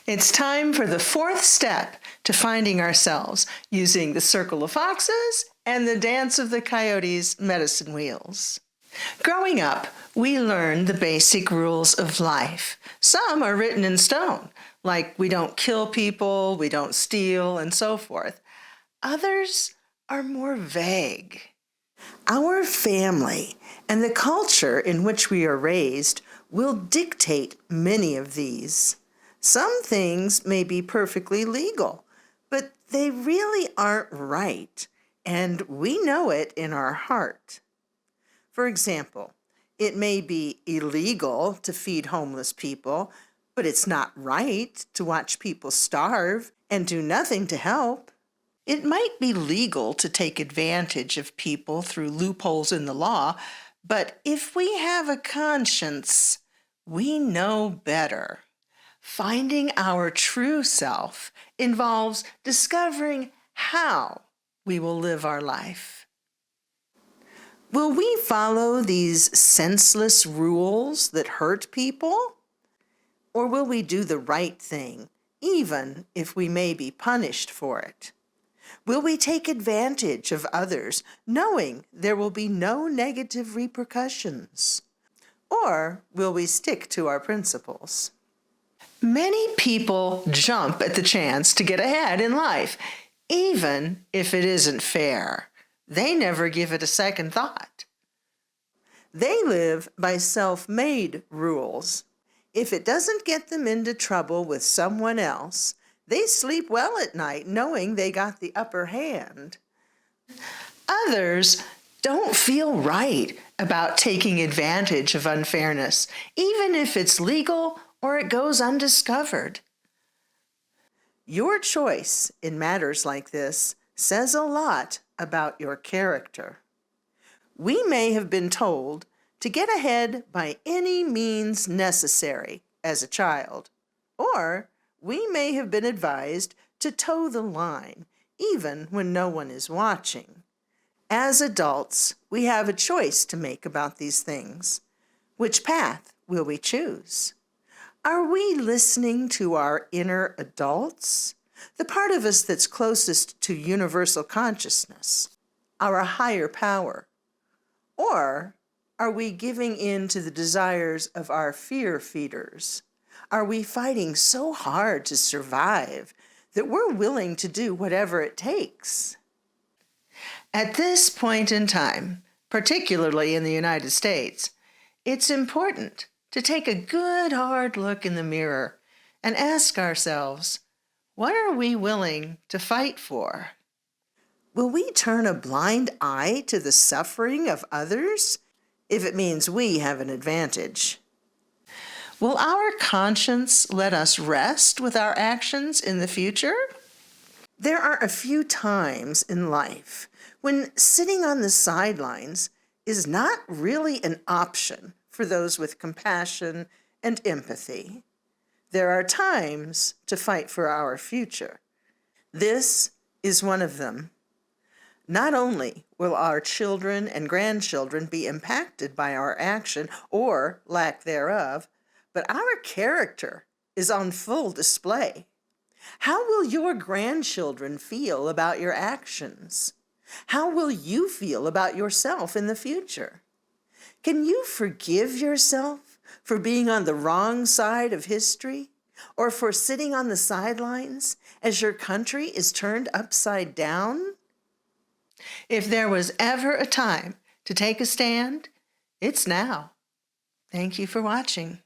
It's time for the fourth step to finding ourselves using the circle of foxes and the dance of the coyotes' medicine wheels. Growing up, we learn the basic rules of life. Some are written in stone, like we don't kill people, we don't steal, and so forth. Others are more vague. Our family and the culture in which we are raised will dictate many of these. Some things may be perfectly legal, but they really aren't right, and we know it in our heart. For example, it may be illegal to feed homeless people, but it's not right to watch people starve and do nothing to help. It might be legal to take advantage of people through loopholes in the law, but if we have a conscience, we know better. Finding our true self involves discovering how we will live our life. Will we follow these senseless rules that hurt people? Or will we do the right thing, even if we may be punished for it? Will we take advantage of others, knowing there will be no negative repercussions? Or will we stick to our principles? Many people jump at the chance to get ahead in life, even if it isn't fair. They never give it a second thought. They live by self-made rules. If it doesn't get them into trouble with someone else, they sleep well at night knowing they got the upper hand. Others don't feel right about taking advantage of unfairness, even if it's legal or it goes undiscovered. Your choice in matters like this says a lot about your character. We may have been told to get ahead by any means necessary as a child, or we may have been advised to toe the line, even when no one is watching. As adults, we have a choice to make about these things. Which path will we choose? Are we listening to our inner adults, the part of us that's closest to universal consciousness, our higher power? Or are we giving in to the desires of our fear feeders? Are we fighting so hard to survive that we're willing to do whatever it takes? At this point in time, particularly in the United States, it's important to take a good hard look in the mirror and ask ourselves, what are we willing to fight for? Will we turn a blind eye to the suffering of others if it means we have an advantage? Will our conscience let us rest with our actions in the future? There are a few times in life when sitting on the sidelines is not really an option for those with compassion and empathy. There are times to fight for our future. This is one of them. Not only will our children and grandchildren be impacted by our action or lack thereof, but our character is on full display. How will your grandchildren feel about your actions? How will you feel about yourself in the future? Can you forgive yourself for being on the wrong side of history, or for sitting on the sidelines as your country is turned upside down? If there was ever a time to take a stand, it's now. Thank you for watching.